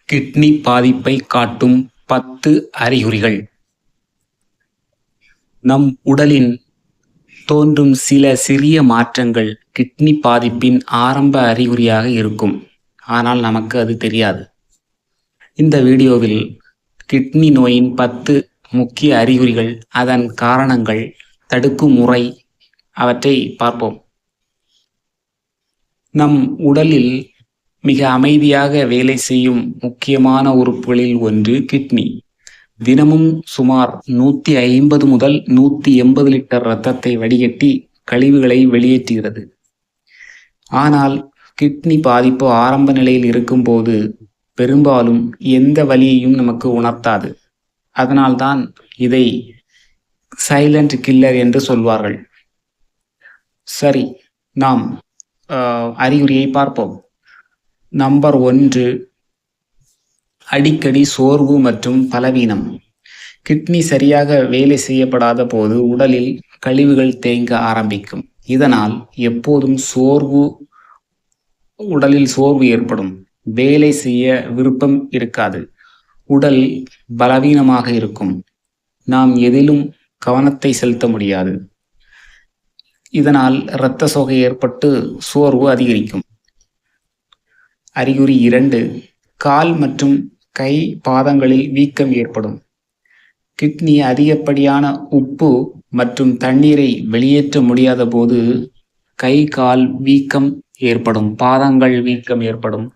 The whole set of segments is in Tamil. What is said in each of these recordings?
கிட்னி பாதிப்பை காட்டும் 10 அறிகுறிகள். நம் உடலின் தோன்றும் சில சிறிய மாற்றங்கள் கிட்னி பாதிப்பின் ஆரம்ப அறிகுறியாக இருக்கும். ஆனால் நமக்கு அது தெரியாது. இந்த வீடியோவில் கிட்னி நோயின் 10 முக்கிய அறிகுறிகள், அதன் காரணங்கள், தடுக்கும் முறை அவற்றை பார்ப்போம். நம் உடலில் மிக அமைதியாக வேலை செய்யும் முக்கியமான உறுப்புகளில் ஒன்று கிட்னி. தினமும் சுமார் 150 முதல் 180 லிட்டர் இரத்தத்தை வடிகட்டி கழிவுகளை வெளியேற்றுகிறது. ஆனால் கிட்னி பாதிப்பு ஆரம்ப நிலையில் இருக்கும்போது பெரும்பாலும் எந்த வலியையும் நமக்கு உணர்த்தாது. அதனால்தான் இதை சைலண்ட் கில்லர் என்று சொல்வார்கள். சரி, நாம் அறிகுறியை பார்ப்போம். நம்பர் 1, அடிக்கடி சோர்வு மற்றும் பலவீனம். கிட்னி சரியாக வேலை செய்யப்படாத போது உடலில் கழிவுகள் தேங்க ஆரம்பிக்கும். இதனால் எப்போதும் உடலில் சோர்வு ஏற்படும். வேலை செய்ய விருப்பம் இருக்காது. உடல் பலவீனமாக இருக்கும். நாம் எதிலும் கவனத்தை செலுத்த முடியாது. இதனால் இரத்த சோகை ஏற்பட்டு சோர்வு அதிகரிக்கும். அறிகுறி 2, கால் மற்றும் கை பாதங்களில் வீக்கம் ஏற்படும். கிட்னி அதிகப்படியான உப்பு மற்றும் தண்ணீரை வெளியேற்ற முடியாத போது கை கால் வீக்கம் ஏற்படும், பாதங்கள் வீக்கம் ஏற்படும்.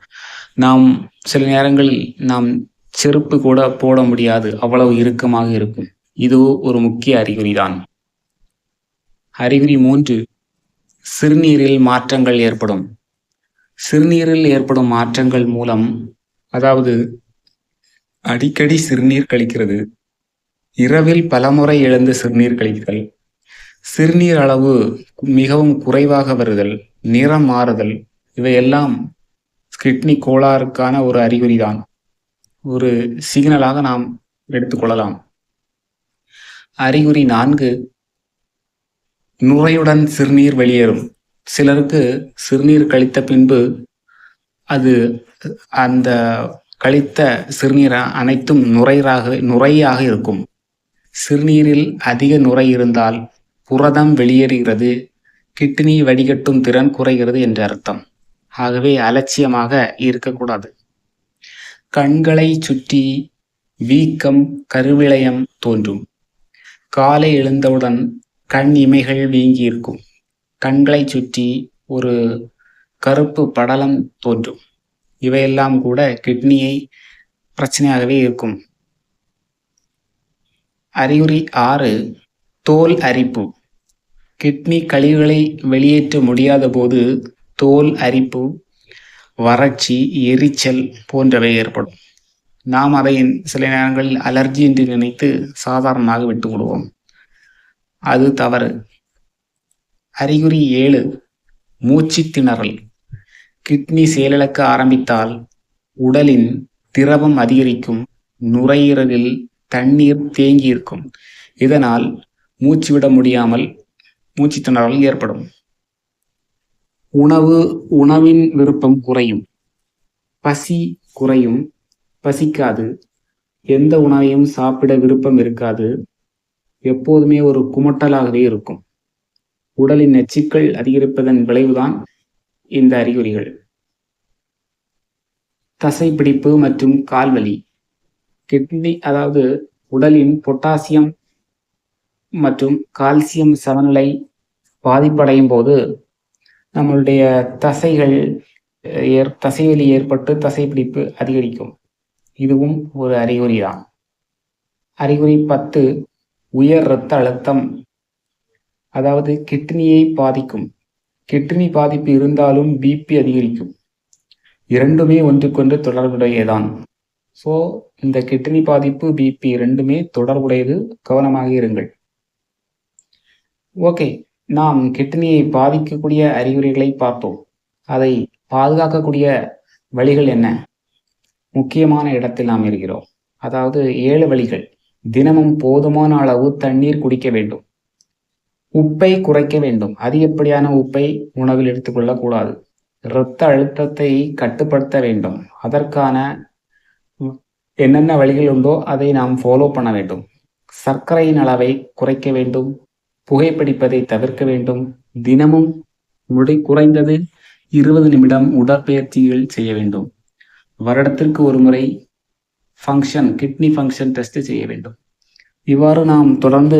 சில நேரங்களில் நாம் செருப்பு கூட போட முடியாது, அவ்வளவு இறுக்கமாக இருக்கும். இது ஒரு முக்கிய அறிகுறிதான். அறிகுறி 3, சிறுநீரில் மாற்றங்கள் ஏற்படும். சிறுநீரில் ஏற்படும் மாற்றங்கள் மூலம், அதாவது அடிக்கடி சிறுநீர் கழிக்கிறது, இரவில் பலமுறை எழுந்து சிறுநீர் கழித்தல், சிறுநீர் அளவு மிகவும் குறைவாக வருதல், நிறம் மாறுதல், இவையெல்லாம் கிட்னி கோளாறுக்கான ஒரு அறிகுறிதான். ஒரு சிக்னலாக நாம் எடுத்துக்கொள்ளலாம். அறிகுறி 4, நுரையுடன் சிறுநீர் வெளியேறும். சிலருக்கு சிறுநீர் கழித்த பின்பு அந்த கழித்த சிறுநீர் அனைத்தும் நுரையாக இருக்கும். சிறுநீரில் அதிக நுரை இருந்தால் புரதம் வெளியேறுகிறது, கிட்னி வடிகட்டும் திறன் குறைகிறது என்ற அர்த்தம். ஆகவே அலட்சியமாக இருக்கக்கூடாது. கண்களை சுற்றி வீக்கம், கருவிளையம் தோன்றும். காலை எழுந்தவுடன் கண் இமைகள் வீங்கி இருக்கும். கண்களை சுற்றி ஒரு கருப்பு படலம் தோன்றும். இவையெல்லாம் கூட கிட்னியை பிரச்சனையாகவே இருக்கும். அறிகுறி 6, தோல் அரிப்பு. கிட்னி கழிவுகளை வெளியேற்ற முடியாத போது தோல் அரிப்பு, வறட்சி, எரிச்சல் போன்றவை ஏற்படும். நாம் அதை சில நேரங்களில் அலர்ஜி என்று நினைத்து சாதாரணமாக விட்டு விடுவோம். அது தவறு. அறிகுறி 7, மூச்சு திணறல். கிட்னி செயலிழக்க ஆரம்பித்தால் உடலின் திரவம் அதிகரிக்கும், நுரையீரலில் தண்ணீர் தேங்கி இருக்கும். இதனால் மூச்சு விட முடியாமல் மூச்சு திணறல் ஏற்படும். உணவின் விருப்பம் குறையும், பசி குறையும், பசிக்காது, எந்த உணவையும் சாப்பிட விருப்பம் இருக்காது, எப்போதுமே ஒரு குமட்டலாகவே இருக்கும். உடலின் நச்சுக்கள் அதிகரிப்பதன் விளைவுதான் இந்த அறிகுறிகள். தசைப்பிடிப்பு மற்றும் கால்வலி. கிட்னி, அதாவது உடலின் பொட்டாசியம் மற்றும் கால்சியம் சமநிலை பாதிப்படையும் போது நம்மளுடைய தசைவலி ஏற்பட்டு தசைப்பிடிப்பு அதிகரிக்கும். இதுவும் ஒரு அறிகுறிதான். அறிகுறி 10, உயர் இரத்த அழுத்தம். அதாவது கிட்னியை பாதிக்கும். கிட்னி பாதிப்பு இருந்தாலும் பிபி அதிகரிக்கும். இரண்டுமே ஒன்றுக்கொன்று தொடர்புடையதான். ஸோ இந்த கிட்னி பாதிப்பு, பிபி இரண்டுமே தொடர்புடையது. கவனமாக இருங்கள். ஓகே, நாம் கிட்னியை பாதிக்கக்கூடிய அறிகுறிகளை பார்த்தோம். அதை பாதுகாக்கக்கூடிய வழிகள் என்ன? முக்கியமான இடத்தில் நாம் இருக்கிறோம். அதாவது 7 வழிகள். தினமும் போதுமான அளவு தண்ணீர் குடிக்க வேண்டும். உப்பை குறைக்க வேண்டும். அதிகப்படியான உப்பை உணவில் எடுத்துக்கொள்ளக்கூடாது. இரத்த அழுத்தத்தை கட்டுப்படுத்த வேண்டும். அதற்கான என்னென்ன வழிகள் உண்டோ அதை நாம் ஃபாலோ பண்ண வேண்டும். சர்க்கரையின் அளவை குறைக்க வேண்டும். புகைப்பிடிப்பதை தவிர்க்க வேண்டும். தினமும் குறைந்தது 20 நிமிடம் உடற்பயிற்சிகள் செய்ய வேண்டும். வருடத்திற்கு ஒரு முறை கிட்னி ஃபங்க்ஷன் டெஸ்ட் செய்ய வேண்டும். இவ்வாறு நாம் தொடர்ந்து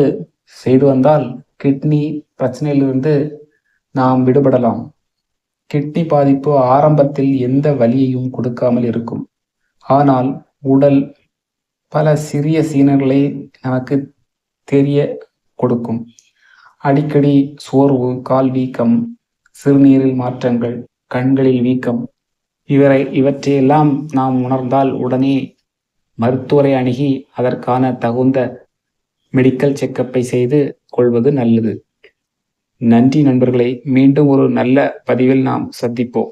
செய்து வந்தால் கிட்னி பிரச்சனையிலிருந்து நாம் விடுபடலாம். கிட்னி பாதிப்பு ஆரம்பத்தில் எந்த வலியையும் கொடுக்காமல் இருக்கும். ஆனால் உடல் பல சிறிய சீனர்களை நமக்கு தெரிய கொடுக்கும். அடிக்கடி சோர்வு, கால் வீக்கம், சிறுநீரில் மாற்றங்கள், கண்களில் வீக்கம், இவற்றையெல்லாம் நாம் உணர்ந்தால் உடனே மருத்துவரை அணுகி அதற்கான தகுந்த மெடிக்கல் செக்கப்பை செய்து கொள்வது நல்லது. நன்றி நண்பர்களே. மீண்டும் ஒரு நல்ல பதிவில் நாம் சந்திப்போம்.